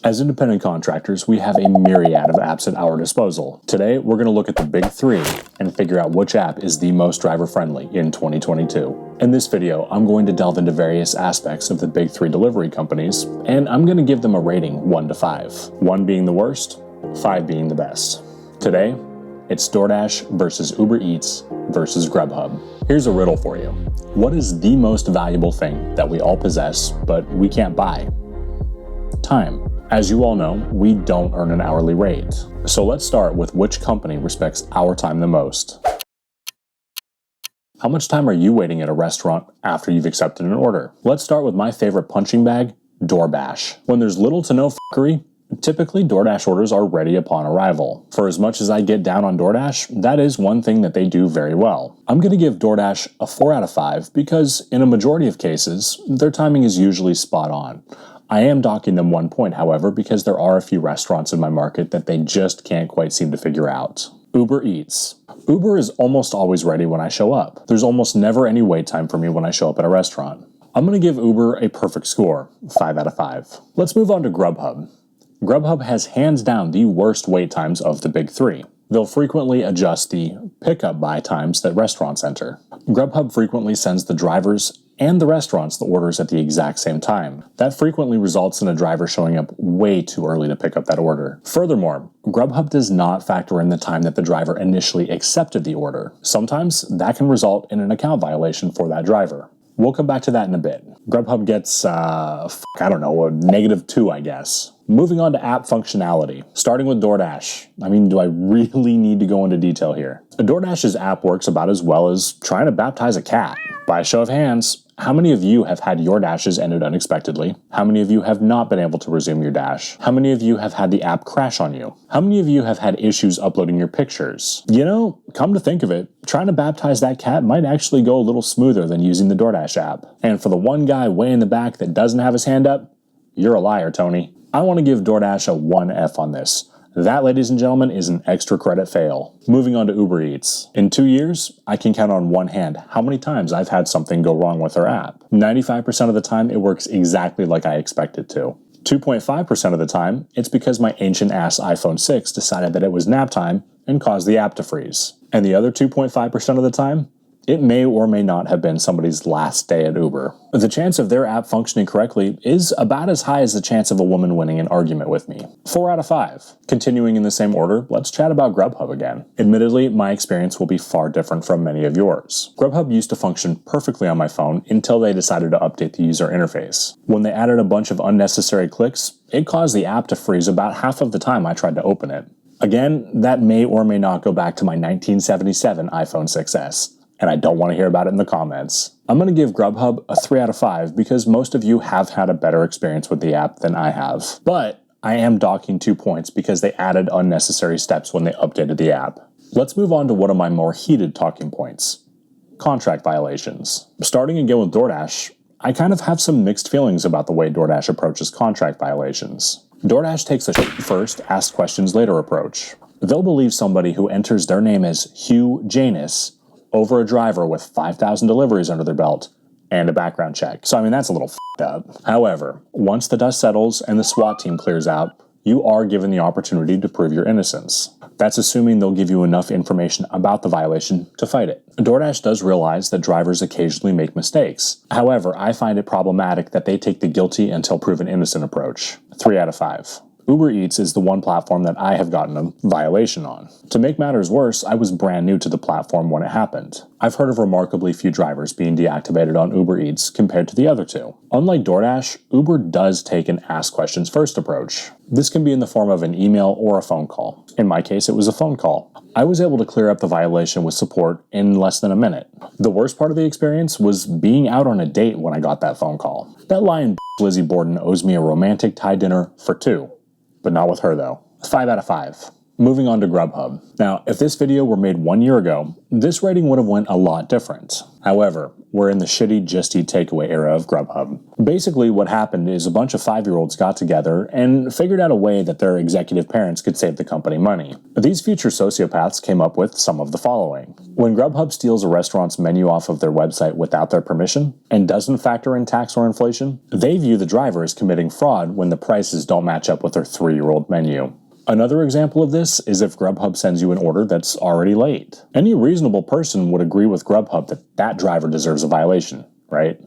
As independent contractors, we have a myriad of apps at our disposal. Today, we're going to look at the big three and figure out which app is the most driver-friendly in 2022. In this video, I'm going to delve into various aspects of the big three delivery companies, and I'm going to give them a rating 1 to 5. 1 being the worst, 5 being the best. Today, it's DoorDash versus Uber Eats versus Grubhub. Here's a riddle for you. What is the most valuable thing that we all possess, but we can't buy? Time. As you all know, we don't earn an hourly rate. So let's start with which company respects our time the most. How much time are you waiting at a restaurant after you've accepted an order? Let's start with my favorite punching bag, DoorDash. When there's little to no f***ery, typically DoorDash orders are ready upon arrival. For as much as I get down on DoorDash, that is one thing that they do very well. I'm going to give DoorDash a 4 out of 5 because in a majority of cases, their timing is usually spot on. I am docking them 1 point, however, because there are a few restaurants in my market that they just can't quite seem to figure out. Uber Eats. Uber is almost always ready when I show up. There's almost never any wait time for me when I show up at a restaurant. I'm going to give Uber a perfect score, 5 out of 5. Let's move on to Grubhub. Grubhub has hands down the worst wait times of the big three. They'll frequently adjust the pickup buy times that restaurants enter. Grubhub frequently sends the drivers and the restaurants the orders at the exact same time. That frequently results in a driver showing up way too early to pick up that order. Furthermore, Grubhub does not factor in the time that the driver initially accepted the order. Sometimes that can result in an account violation for that driver. We'll come back to that in a bit. Grubhub gets, a -2, I guess. Moving on to app functionality, starting with DoorDash. Do I really need to go into detail here? DoorDash's app works about as well as trying to baptize a cat. By a show of hands, how many of you have had your dashes ended unexpectedly? How many of you have not been able to resume your dash? How many of you have had the app crash on you? How many of you have had issues uploading your pictures? Come to think of it, trying to baptize that cat might actually go a little smoother than using the DoorDash app. And for the one guy way in the back that doesn't have his hand up, you're a liar, Tony. I want to give DoorDash a 1F on this. That, ladies and gentlemen, is an extra credit fail. Moving on to Uber Eats. In 2 years, I can count on one hand how many times I've had something go wrong with their app. 95% of the time, it works exactly like I expect it to. 2.5% of the time, it's because my ancient-ass iPhone 6 decided that it was nap time and caused the app to freeze. And the other 2.5% of the time, it may or may not have been somebody's last day at Uber. The chance of their app functioning correctly is about as high as the chance of a woman winning an argument with me. 4 out of 5. Continuing in the same order, let's chat about Grubhub again. Admittedly, my experience will be far different from many of yours. Grubhub used to function perfectly on my phone until they decided to update the user interface. When they added a bunch of unnecessary clicks, it caused the app to freeze about half of the time I tried to open it. Again, that may or may not go back to my 1977 iPhone 6S. And I don't want to hear about it in the comments. I'm going to give Grubhub a 3 out of 5 because most of you have had a better experience with the app than I have. But I am docking 2 points because they added unnecessary steps when they updated the app. Let's move on to one of my more heated talking points. Contract violations. Starting again with DoorDash, I kind of have some mixed feelings about the way DoorDash approaches contract violations. DoorDash takes a first, ask questions later approach. They'll believe somebody who enters their name as Hugh Janus over a driver with 5,000 deliveries under their belt and a background check. So that's a little f***ed up. However, once the dust settles and the SWAT team clears out, you are given the opportunity to prove your innocence. That's assuming they'll give you enough information about the violation to fight it. DoorDash does realize that drivers occasionally make mistakes. However, I find it problematic that they take the guilty until proven innocent approach. 3 out of 5. Uber Eats is the one platform that I have gotten a violation on. To make matters worse, I was brand new to the platform when it happened. I've heard of remarkably few drivers being deactivated on Uber Eats compared to the other two. Unlike DoorDash, Uber does take an ask questions first approach. This can be in the form of an email or a phone call. In my case, it was a phone call. I was able to clear up the violation with support in less than a minute. The worst part of the experience was being out on a date when I got that phone call. That lying Lizzie Borden owes me a romantic Thai dinner for 2. But not with her, though. 5 out of 5. Moving on to Grubhub. Now, if this video were made 1 year ago, this rating would have went a lot different. However, we're in the shitty Just Eat takeaway era of Grubhub. Basically, what happened is a bunch of 5-year-olds got together and figured out a way that their executive parents could save the company money. These future sociopaths came up with some of the following. When Grubhub steals a restaurant's menu off of their website without their permission and doesn't factor in tax or inflation, they view the driver as committing fraud when the prices don't match up with their 3-year-old menu. Another example of this is if Grubhub sends you an order that's already late. Any reasonable person would agree with Grubhub that that driver deserves a violation, right?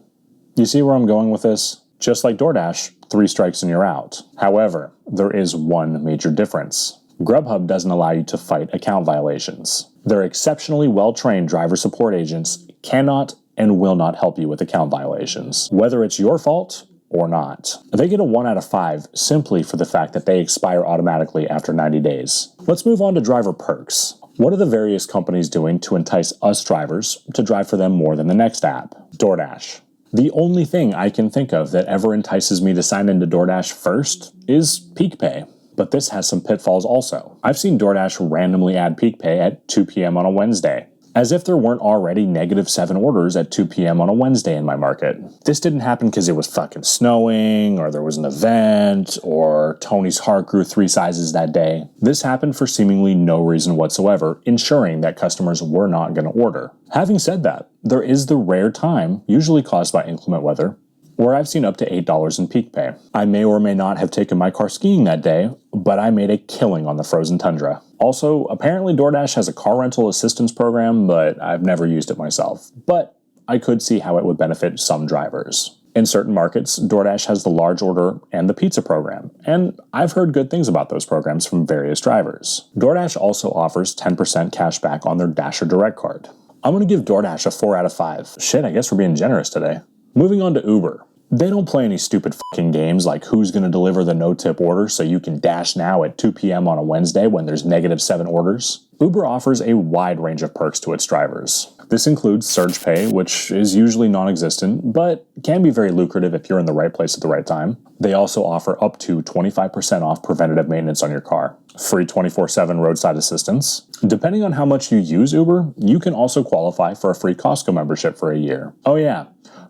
You see where I'm going with this? Just like DoorDash, 3 strikes and you're out. However, there is one major difference. Grubhub doesn't allow you to fight account violations. Their exceptionally well-trained driver support agents cannot and will not help you with account violations, whether it's your fault or not. They get a 1 out of 5 simply for the fact that they expire automatically after 90 days. Let's move on to driver perks. What are the various companies doing to entice us drivers to drive for them more than the next app? DoorDash. The only thing I can think of that ever entices me to sign into DoorDash first is Peak Pay. But this has some pitfalls also. I've seen DoorDash randomly add Peak Pay at 2 p.m. on a Wednesday. As if there weren't already -7 orders at 2 p.m. on a Wednesday in my market. This didn't happen because it was fucking snowing, or there was an event, or Tony's heart grew 3 sizes that day. This happened for seemingly no reason whatsoever, ensuring that customers were not going to order. Having said that, there is the rare time, usually caused by inclement weather, where I've seen up to $8 in Peak Pay. I may or may not have taken my car skiing that day, but I made a killing on the frozen tundra. Also, apparently DoorDash has a car rental assistance program, but I've never used it myself. But I could see how it would benefit some drivers. In certain markets, DoorDash has the large order and the pizza program, and I've heard good things about those programs from various drivers. DoorDash also offers 10% cash back on their Dasher Direct card. I'm going to give DoorDash a 4 out of 5. Shit, I guess we're being generous today. Moving on to Uber. They don't play any stupid fucking games like who's going to deliver the no-tip order so you can dash now at 2 p.m. on a Wednesday when there's -7 orders. Uber offers a wide range of perks to its drivers. This includes surge pay, which is usually non-existent, but can be very lucrative if you're in the right place at the right time. They also offer up to 25% off preventative maintenance on your car, free 24/7 roadside assistance. Depending on how much you use Uber, you can also qualify for a free Costco membership for a year. Oh yeah.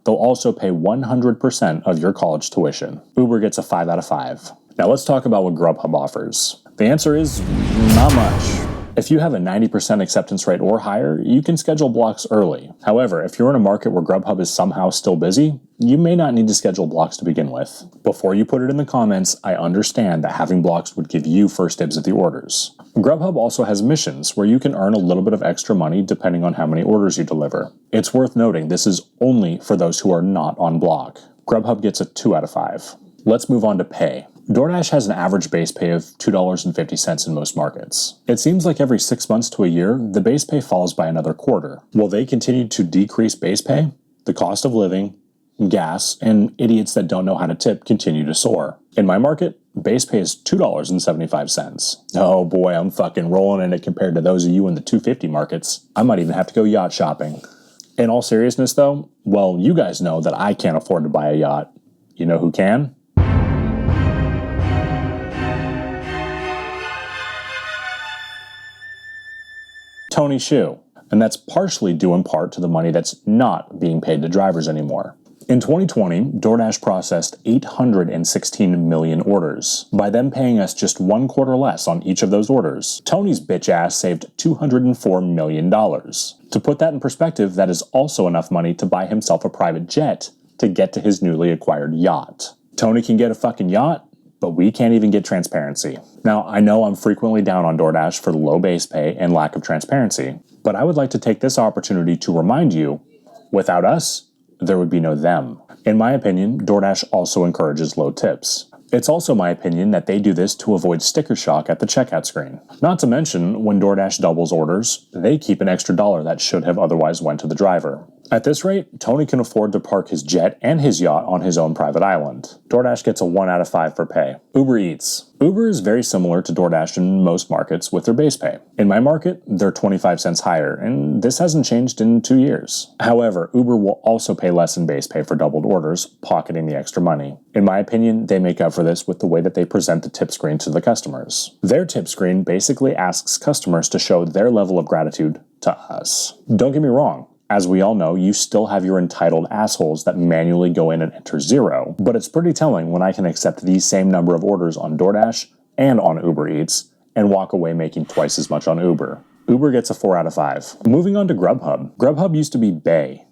They'll also pay 100% of your college tuition. Uber gets a 5 out of 5. Now let's talk about what Grubhub offers. The answer is not much. If you have a 90% acceptance rate or higher, you can schedule blocks early. However, if you're in a market where Grubhub is somehow still busy, you may not need to schedule blocks to begin with. Before you put it in the comments, I understand that having blocks would give you first dibs at the orders. Grubhub also has missions where you can earn a little bit of extra money depending on how many orders you deliver. It's worth noting this is only for those who are not on block. Grubhub gets a 2 out of 5. Let's move on to pay. DoorDash has an average base pay of $2.50 in most markets. It seems like every 6 months to a year, the base pay falls by another quarter. Will they continue to decrease base pay? The cost of living, gas, and idiots that don't know how to tip continue to soar. In my market, base pay is $2.75. Oh boy, I'm fucking rolling in it compared to those of you in the $2.50 markets. I might even have to go yacht shopping. In all seriousness though, well, you guys know that I can't afford to buy a yacht. You know who can? Tony Shu. And that's partially due in part to the money that's not being paid to drivers anymore. In 2020, DoorDash processed 816 million orders. By them paying us just 1 quarter less on each of those orders, Tony's bitch ass saved $204 million. To put that in perspective, that is also enough money to buy himself a private jet to get to his newly acquired yacht. Tony can get a fucking yacht, but we can't even get transparency. Now, I know I'm frequently down on DoorDash for the low base pay and lack of transparency, but I would like to take this opportunity to remind you, without us, there would be no them. In my opinion, DoorDash also encourages low tips. It's also my opinion that they do this to avoid sticker shock at the checkout screen. Not to mention, when DoorDash doubles orders, they keep an extra $1 that should have otherwise went to the driver. At this rate, Tony can afford to park his jet and his yacht on his own private island. DoorDash gets a 1 out of 5 for pay. Uber Eats. Uber is very similar to DoorDash in most markets with their base pay. In my market, they're 25 cents higher, and this hasn't changed in 2 years. However, Uber will also pay less in base pay for doubled orders, pocketing the extra money. In my opinion, they make up for this with the way that they present the tip screen to the customers. Their tip screen basically asks customers to show their level of gratitude to us. Don't get me wrong. As we all know, you still have your entitled assholes that manually go in and enter 0, but it's pretty telling when I can accept these same number of orders on DoorDash and on Uber Eats and walk away making twice as much on Uber. Uber gets a 4 out of 5. Moving on to Grubhub. Grubhub used to be Bay.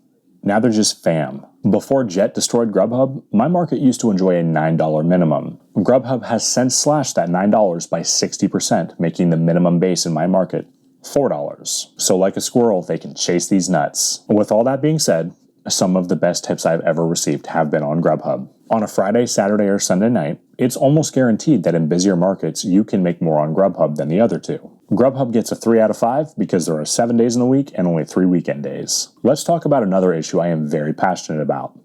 Now they're just fam. Before Jet destroyed Grubhub, my market used to enjoy a $9 minimum. Grubhub has since slashed that $9 by 60%, making the minimum base in my market $4. So like a squirrel, they can chase these nuts. With all that being said, some of the best tips I've ever received have been on Grubhub. On a Friday, Saturday, or Sunday night, it's almost guaranteed that in busier markets, you can make more on Grubhub than the other two. Grubhub gets a 3 out of 5 because there are 7 days in the week and only 3 weekend days. Let's talk about another issue I am very passionate about.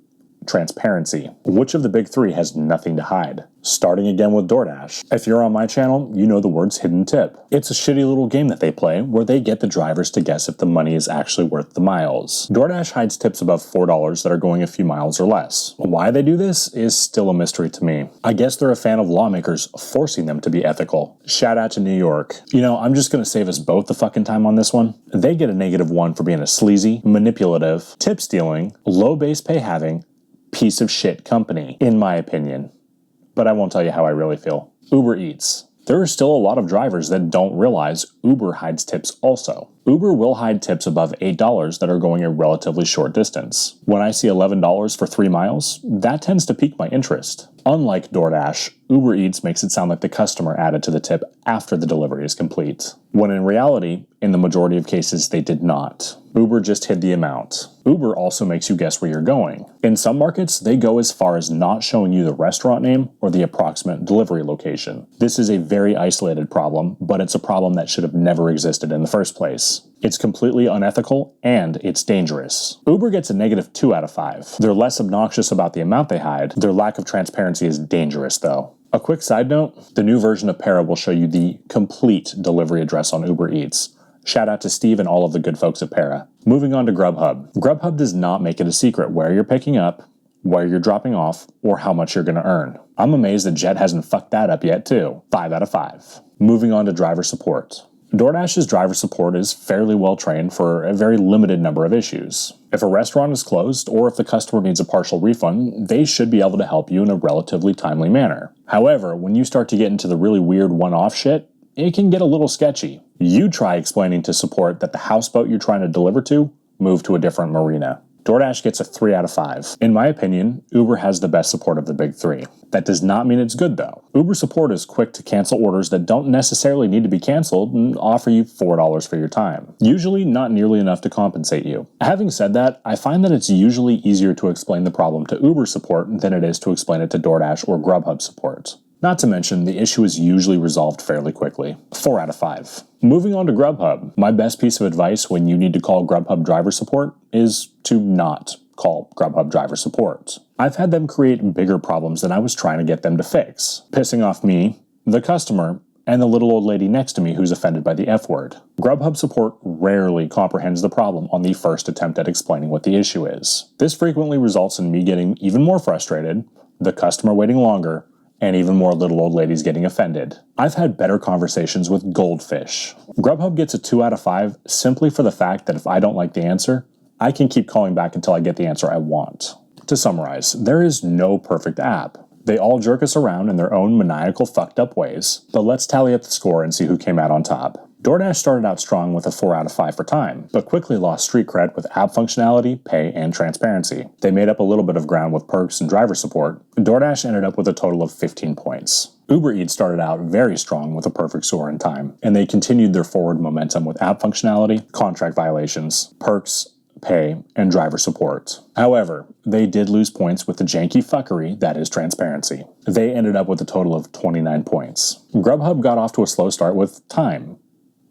Transparency. Which of the big three has nothing to hide? Starting again with DoorDash. If you're on my channel, you know the words hidden tip. It's a shitty little game that they play where they get the drivers to guess if the money is actually worth the miles. DoorDash hides tips above $4 that are going a few miles or less. Why they do this is still a mystery to me. I guess they're a fan of lawmakers forcing them to be ethical. Shout out to New York. You know, I'm just gonna save us both the fucking time on this one. They get a -1 for being a sleazy, manipulative, tip stealing, low base pay having, piece of shit company, in my opinion. But I won't tell you how I really feel. Uber Eats. There are still a lot of drivers that don't realize Uber hides tips also. Uber will hide tips above $8 that are going a relatively short distance. When I see $11 for 3 miles, that tends to pique my interest. Unlike DoorDash, Uber Eats makes it sound like the customer added to the tip after the delivery is complete, when in reality, in the majority of cases, they did not. Uber just hid the amount. Uber also makes you guess where you're going. In some markets, they go as far as not showing you the restaurant name or the approximate delivery location. This is a very isolated problem, but it's a problem that should have never existed in the first place. It's completely unethical, and it's dangerous. Uber gets a -2 out of 5. They're less obnoxious about the amount they hide. Their lack of transparency is dangerous, though. A quick side note, the new version of Para will show you the complete delivery address on Uber Eats. Shout out to Steve and all of the good folks at Para. Moving on to Grubhub. Grubhub does not make it a secret where you're picking up, where you're dropping off, or how much you're going to earn. I'm amazed that Jet hasn't fucked that up yet, too. 5 out of 5. Moving on to driver support. DoorDash's driver support is fairly well trained for a very limited number of issues. If a restaurant is closed or if the customer needs a partial refund, they should be able to help you in a relatively timely manner. However, when you start to get into the really weird one-off shit, it can get a little sketchy. You try explaining to support that the houseboat you're trying to deliver to moved to a different marina. DoorDash gets a 3 out of 5. In my opinion, Uber has the best support of the big three. That does not mean it's good, though. Uber support is quick to cancel orders that don't necessarily need to be canceled and offer you $4 for your time. Usually not nearly enough to compensate you. Having said that, I find that it's usually easier to explain the problem to Uber support than it is to explain it to DoorDash or Grubhub support. Not to mention, the issue is usually resolved fairly quickly. 4 out of 5. Moving on to Grubhub. My best piece of advice when you need to call Grubhub driver support is to not call Grubhub driver support. I've had them create bigger problems than I was trying to get them to fix, pissing off me, the customer, and the little old lady next to me who's offended by the F word. Grubhub support rarely comprehends the problem on the first attempt at explaining what the issue is. This frequently results in me getting even more frustrated, the customer waiting longer, and even more little old ladies getting offended. I've had better conversations with Goldfish. Grubhub gets a 2 out of 5 simply for the fact that if I don't like the answer, I can keep calling back until I get the answer I want. To summarize, there is no perfect app. They all jerk us around in their own maniacal fucked up ways, but let's tally up the score and see who came out on top. DoorDash started out strong with a 4 out of 5 for time, but quickly lost street cred with app functionality, pay, and transparency. They made up a little bit of ground with perks and driver support. DoorDash ended up with a total of 15 points. Uber Eats started out very strong with a perfect score in time, and they continued their forward momentum with app functionality, contract violations, perks, pay, and driver support. However, they did lose points with the janky fuckery that is transparency. They ended up with a total of 29 points. Grubhub got off to a slow start with time.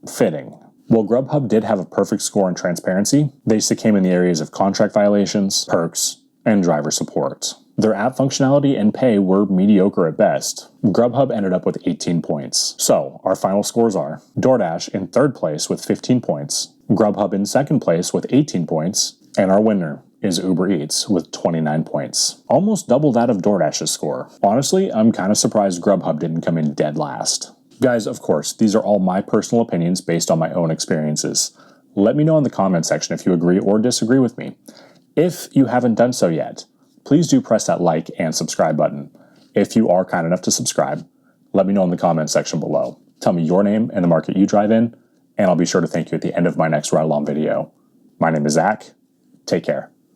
Fitting. While Grubhub did have a perfect score in transparency, they succumbed in the areas of contract violations, perks, and driver support. Their app functionality and pay were mediocre at best. Grubhub ended up with 18 points. So, our final scores are DoorDash in third place with 15 points, Grubhub in second place with 18 points, and our winner is Uber Eats with 29 points. Almost double that of DoorDash's score. Honestly, I'm kind of surprised Grubhub didn't come in dead last. Guys, of course, these are all my personal opinions based on my own experiences. Let me know in the comment section if you agree or disagree with me. If you haven't done so yet, please do press that like and subscribe button. If you are kind enough to subscribe, let me know in the comment section below. Tell me your name and the market you drive in, and I'll be sure to thank you at the end of my next ride-along video. My name is Zach. Take care.